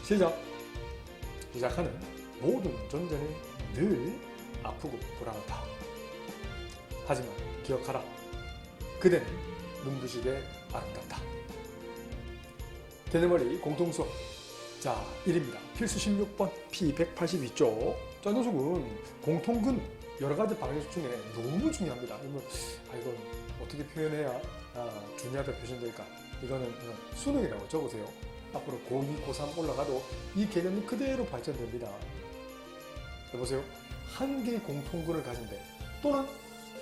시작하는 모든 존재는 늘 아프고 불안하다. 하지만 기억하라. 그대는 눈부시게 아름답다. 개념머리 공통수업. 자, 1입니다. 필수 16번 P182쪽. 자, 이 녀석은 공통근 여러가지 방식 중에 너무 중요합니다. 이건 어떻게 표현해야 중요하다 표현될까? 이거는 그냥 수능이라고 적으세요. 앞으로 고2, 고3 올라가도 이 개념이 그대로 발전됩니다. 여보세요? 한 개의 공통근을 가진데 또는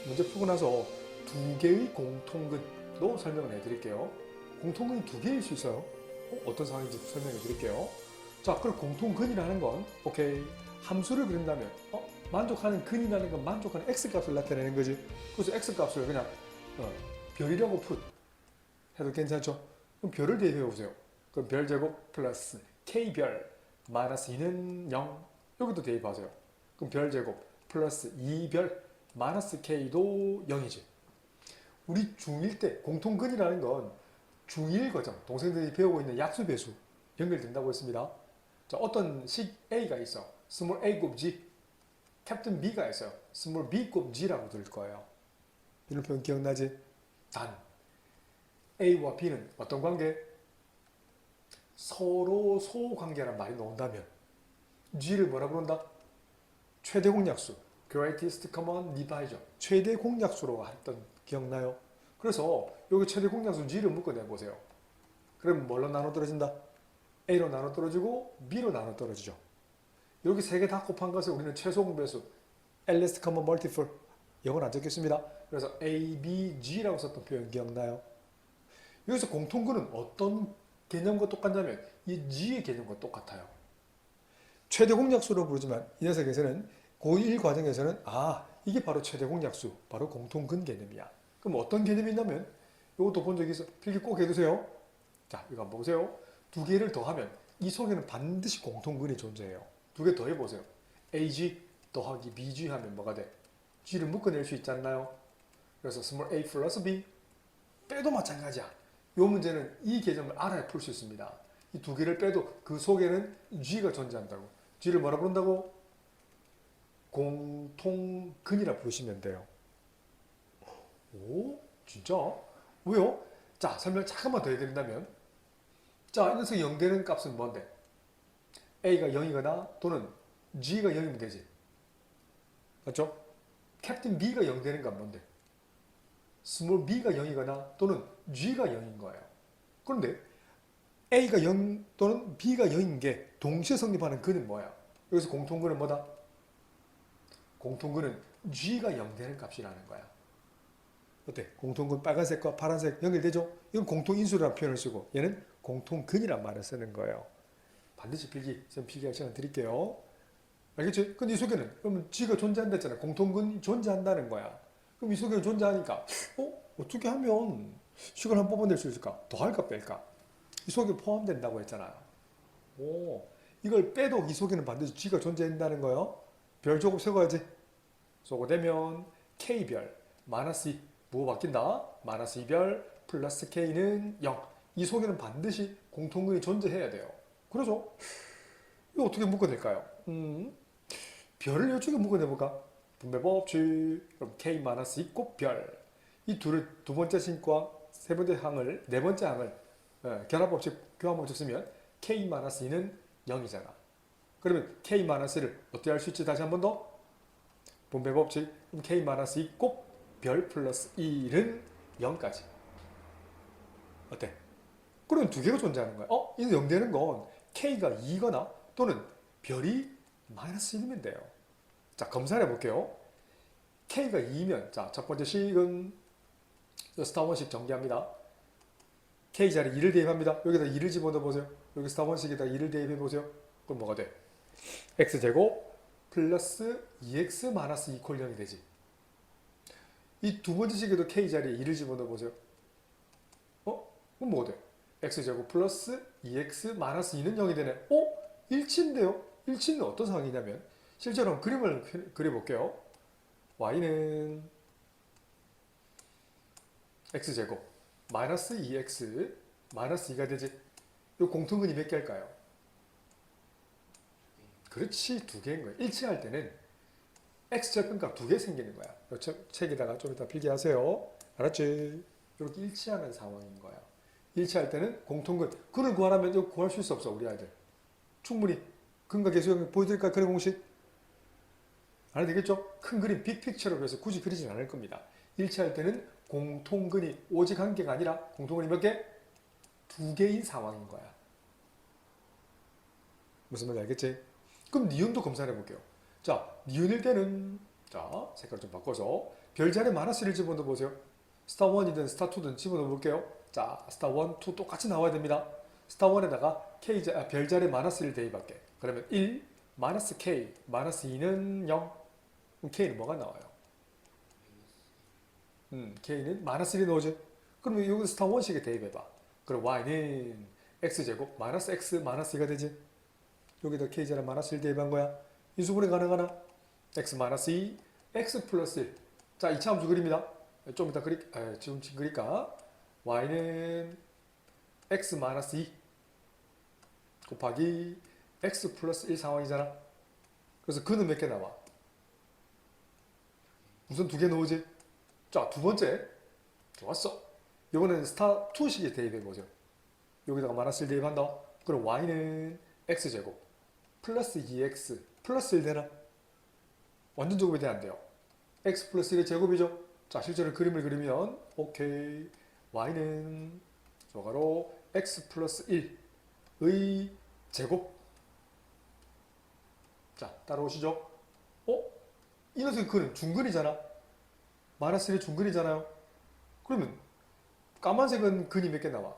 문제 풀고 나서 두 개의 공통근도 설명을 해드릴게요. 공통근이 두 개일 수 있어요. 어떤 상황인지 설명해 드릴게요. 자, 그럼 공통근이라는 건 오케이. 함수를 그린다면 만족하는 근이라는 건 만족하는 x값을 나타내는 거지. 그래서 x값을 그냥 별이라고 해도 괜찮죠? 그럼 별을 대입해 보세요. 그럼 별제곱 플러스 k별 마이너스 2는 0. 여기도 대입하세요. 그럼 별제곱 플러스 2별 마이너스 k도 0이지. 우리 중1 때 공통근이라는 건 중1 과정, 동생들이 배우고 있는 약수 배수 연결된다고 했습니다. 자, 어떤 식 A가 있어. 스몰 a 곱 g, 캡틴 B가 있어요. 스몰 b 곱 g라고 들을 거예요. 이런 표현 기억나지? 단 A와 B는 어떤 관계? 서로 소관계란 말이 나온다면 G를 뭐라 부른다? 최대 공약수, greatest common divisor, 최대 공약수로 했던 기억나요? 그래서 여기 최대 공약수 G를 묶어내보세요. 그럼 뭘로 나눠 떨어진다? A로 나눠 떨어지고 B로 나눠 떨어지죠. 여기 세 개 다 곱한 것을 우리는 최소 공배수 least common multiple, 영어는 안 적겠습니다. 그래서 A, B, G라고 썼던 표현 기억나요? 여기서 공통근은 어떤 개념과 똑같냐면 이 G의 개념과 똑같아요. 최대 공약수로 부르지만 이 녀석에서는 고1 과정에서는 이게 바로 최대 공약수, 바로 공통근 개념이야. 그럼 어떤 개념이 있냐면 이것도 본 적이 있어. 필기 꼭 해두세요. 자, 이거 한번 보세요. 두 개를 더하면 이 속에는 반드시 공통근이 존재해요. 두 개 더해보세요. AG 더하기 BG 하면 뭐가 돼? G를 묶어낼 수 있지 않나요? 그래서 small a 플러스 B 빼도 마찬가지야. 이 문제는 이 개념을 알아야 풀 수 있습니다. 이 두 개를 빼도 그 속에는 G가 존재한다고. G를 뭐라 부른다고? 공통근이라 부르시면 돼요. 오? 진짜? 왜요? 자, 설명 잠깐만 더 해드린다면, 자, 이 녀석이 0 되는 값은 뭔데? A가 0이거나 또는 G가 0이면 되지. 맞죠? 캡틴 B가 0 되는 건 뭔데? 스몰 b가 0이거나 또는 G가 0인 거예요. 그런데 A가 0 또는 B가 0인 게 동시에 성립하는 근은 뭐야? 여기서 공통근은 뭐다? 공통근은 G가 0 되는 값이라는 거야. 어때? 공통근 빨간색과 파란색 연결되죠? 이건 공통인수라는 표현을 쓰고 얘는 공통근이란 말을 쓰는 거예요. 반드시 필기할 시간 드릴게요. 알겠지? 근데 이 속에는 그러면 G가 존재한다 했잖아. 공통근이 존재한다는 거야. 그럼 이 속에는 존재하니까 어떻게 하면 식을 한 뽑아낼 수 있을까? 더할까 뺄까? 이 속에 포함된다고 했잖아요. 이걸 빼도 이 속에는 반드시 G가 존재한다는 거예요. 별 조금 세워야지. 소거되면 K별 마이너스 2 뭐가 바뀐다? 마이너스 2별 플러스 K는 0. 이 속에는 반드시 공통근이 존재해야 돼요. 그래서 이거 어떻게 묶어낼까요? 별을 이쪽에 묶어내볼까? 분배법칙. 그럼 K-2 곱 별. 이 두 번째 식과 세 번째 항을, 네 번째 항을 결합법칙, 교환법칙 쓰면 K-2는 0이잖아. 그러면 K-를 어떻게 할 수 있지? 다시 한 번 더. 분배법칙. 그럼 K-2 곱 별 플러스 1은 0까지. 어때? 그러면 두 개가 존재하는 거야. 이거 0 되는 건 K가 2거나 또는 별이 마이너스 1이면 돼요. 자, 검사해 볼게요. K가 2면, 자, 첫 번째 식은 스타원식 전개합니다. K 자리에 2를 대입합니다. 여기다 2를 집어넣어 보세요. 여기 스타원식에다 2를 대입해 보세요. 그럼 뭐가 돼? X제곱 플러스 2X 마이너스 2 콜 0이 되지. 이 두 번째 식에도 K 자리에 2를 집어넣어 보세요. 그럼 뭐가 돼? X제곱 플러스 2X 마이너스 2는 0이 되네. 일치인데요? 일치는 어떤 상황이냐면 실제로 그림을 그려볼게요. Y는 X제곱 마이너스 2X 마이너스 2가 되지. 이 공통근이 몇 개일까요? 그렇지, 두 개인 거야. 일치할 때는 x 절편값 두 개 생기는 거야. 책에다가 좀 이따 필기하세요. 알았지? 이렇게 일치하는 상황인 거야. 일치할 때는 공통근. 근을 구하라면 이거 구할 수 있어 없어 우리 아이들? 충분히. 근과 계수형 보여드릴까? 그런 공식? 안 해도 되겠죠? 큰 그림, 빅픽처로 그래서 굳이 그리진 않을 겁니다. 일치할 때는 공통근이 오직 한 개가 아니라 공통근이 몇 개? 두 개인 상황인 거야. 무슨 말인지 알겠지? 그럼 니은도 검사해 볼게요. 자, 니은일 때는 자, 색깔 좀 바꿔서 별자리 마이너스를 집어넣어 보세요. 스타 1이든 스타 2든 집어넣어 볼게요. 자, 스타 1, 2 똑같이 나와야 됩니다. 스타 1에다가 별자리 마이너스를 대입할게. 그러면 1, 마이너스 K, 마이너스 2는 0. 그럼 K는 뭐가 나와요? K는 마이너스 1이 나오지? 그러면 여기서 스타 1식에 대입해봐. 그럼 Y는 X제곱, 마이너스 X, 마이너스 2가 되지? 여기다 K제곱 마이너스 1 대입한 거야. 인수분해 가능하나? X 마이너스 2, X 플러스 1. 자, 이차함수 그립니다. 좀 이따 지금 그릴까? Y는 X 마이너스 2 곱하기 X 플러스 1 상황이잖아. 그래서 그는 몇 개 나와? 우선 두 개 넣으지? 자, 두 번째. 좋았어. 이번에는 스타 2식에 대입해보죠. 여기다가 마이너스 1 대입한다. 그럼 Y는 X제곱 플러스 2X 플러스 1 되나? 완전 제곱이 돼야 안 돼요. X 플러스 1의 제곱이죠. 자, 실제로 그림을 그리면 오케이. Y는 조가로 X 플러스 1의 제곱. 자, 따라오시죠. 이 녀석의 근은 중근이잖아. 마이너스 1의 중근이잖아요. 그러면 까만색은 근이 몇 개 나와?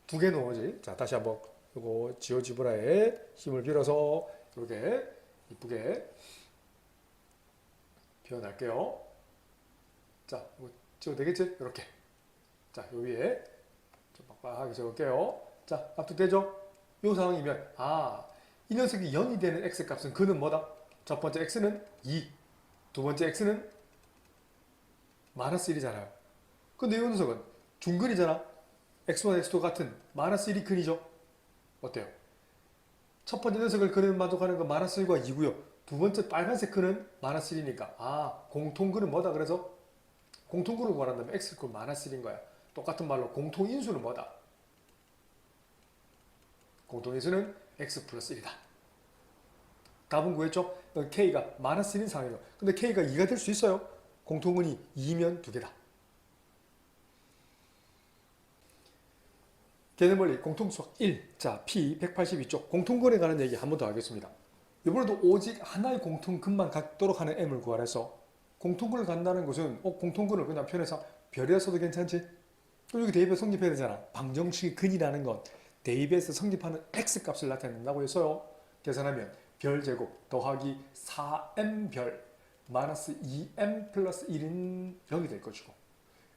두 개 넣어지. 자, 다시 한번 이거 지오지브라의 힘을 빌어서 이렇게 이쁘게 표현할게요. 자, 이거 지워도 되겠지? 이렇게. 자, 요 위에 좀 빡빡하게 적을게요. 자, 납득되죠? 이 상황이면 이 녀석이 0이 되는 x값은 그는 뭐다? 첫 번째 x는 2, 두 번째 x는 마이너스 1이잖아요. 근데 이 녀석은 중근이잖아. x1, x2 같은 마이너스 1이 근이죠. 어때요? 첫 번째 녀석을 근을 만족하는 건 마이너스 1과 2고요. 두 번째 빨간색 근은 마이너스 1이니까 공통근은 뭐다? 그래서 공통근을 구한다면 x 그 마이너스 1인 거야. 똑같은 말로 공통인수는 뭐다? 공통인수는 x 플러스 1이다. 답은 구했죠? k가 마이너스 1인 상황이에요. 근데 k가 2가 될 수 있어요. 공통근이 2면 두 개다. 개념원리 공통수학 1. 자, P 182쪽 공통근에 관한 얘기 한 번 더 하겠습니다. 이번에도 오직 하나의 공통근만 갖도록 하는 m을 구하래서 공통근을 갖는다는 것은 공통근을 그냥 표현해서 별이라 써도 괜찮지? 또 여기 대입에 성립해야 되잖아. 방정식의 근이라는 건 대입에서 성립하는 x값을 나타낸다고 했어요. 계산하면 별제곱 더하기 4m별 마이너스 2m 플러스 1은 0이 될 것이고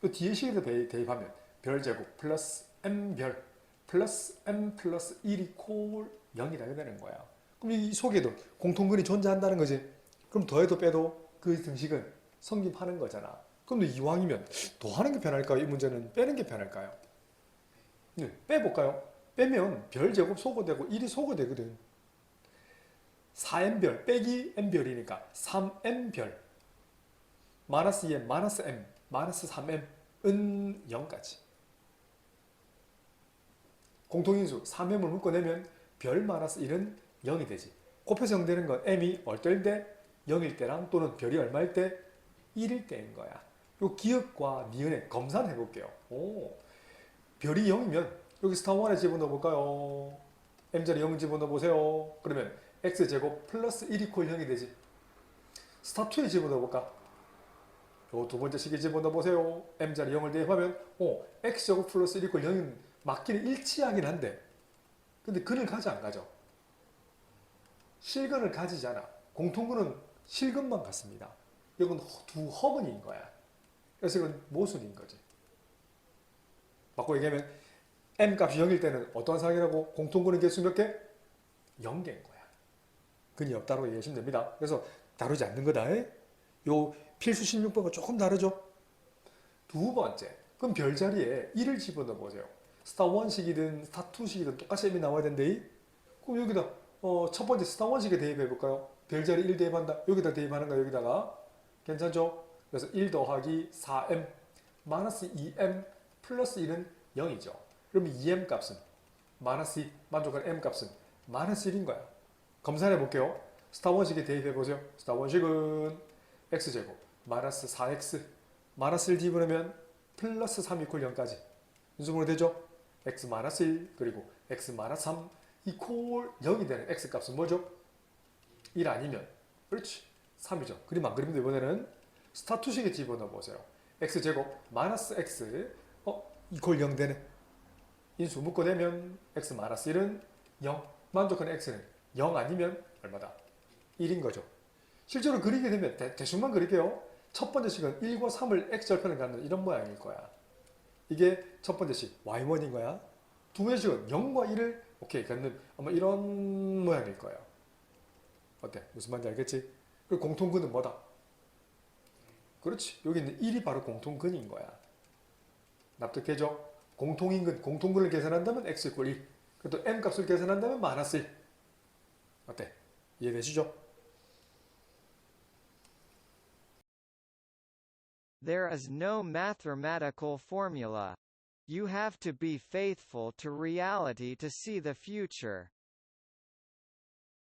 또 뒤에 식에도 대입하면 별제곱 플러스 m별 플러스 m 플러스 1이 콜 0이라게 되는 거야. 그럼 이 속에도 공통근이 존재한다는 거지. 그럼 더해도 빼도 그 등식은 성립하는 거잖아. 그럼 이왕이면 더하는 게 편할까요? 이 문제는 빼는 게 편할까요? 네, 빼볼까요? 빼면 별제곱 소거되고 1이 소거되거든. 4m별 빼기 m별이니까 3m별 마이너스 2m 마이너스 m 마이너스 3m은 0까지. 공통인수 3m을 묶어내면 별 마이너스 1은 0이 되지. 곱해서 0 되는 건 m이 얼떨 때 0일 때랑 또는 별이 얼마일 때 1일 때인 거야. 요 기억과 니은의 검사를 해볼게요. 별이 0이면 여기 스타 1에 집어넣어 볼까요? m자리 0 집어넣어 보세요. 그러면 x제곱 플러스 1 이퀄 0이 되지. 스타 2에 집어넣어 볼까? 요 두 번째 식에 집어넣어 보세요. m자리 0을 대입하면 x제곱 플러스 1 이퀄 0은 맞기는 일치하긴 한데 근데 근을 가지 안 가죠? 실근을 가지잖아. 공통근은 실근만 같습니다. 이건 두 허근인 거야. 그래서 이건 모순인 거지. 바꿔 얘기하면 m값이 0일 때는 어떠한 상황이라고? 공통근의 개수 몇 개? 0개인 거야. 근이 없다고 얘기하시면 됩니다. 그래서 다루지 않는 거다. 요 필수 16번과 조금 다르죠? 두 번째, 그럼 별자리에 1을 집어넣어 보세요. 스타 1식이든 스타 2식이든 똑같이 m이 나와야 된대. 그럼 여기다 첫 번째 스타원식에 대입해 볼까요? 별자리 1 대입한다. 여기다 대입하는 거 여기다가. 괜찮죠? 그래서 1 더하기 4m 마이너스 2m 플러스 1은 0이죠. 그러면 2m 값은 마이너스 2, 만족한 m 값은 마이너스 1인 거야. 검사해 볼게요. 스타원식에 대입해 보세요. 스타원식은 x제곱 마이너스 4x 마이너스 1 집어넣으면 플러스 3 이퀄 0까지 인수분해 되죠? x 마이너스 1 그리고 x 마이너스 3 이퀄 0이 되는 x 값은 뭐죠? 1 아니면 그렇지 3이죠. 그림 안 그리면 이번에는 스타투식에 집어넣어 보세요. x제곱 마이너스 x 이퀄 0 되네. 인수 묶어내면 x 마이너스 1은 0 만족하는 x는 0 아니면 얼마다? 1인 거죠. 실제로 그리게 되면 대충만 그릴게요. 첫 번째 식은 1과 3을 x절편을 갖는 이런 모양일 거야. 이게 첫 번째 식 y1인 거야. 두 번째 식은 0과 1을 오케이 갖는 아마 이런 모양일 거예요. 어때? 무슨 말인지 알겠지? 그리고 공통근은 뭐다? 그렇지. 여기 있는 1이 바로 공통근인 거야. 납득해줘? 공통인근, 공통근을 계산한다면 x 이퀄 1. 그리고 또 m 값을 계산한다면 마이너스 1. 어때? 이해되시죠? There is no mathematical formula. You have to be faithful to reality to see the future.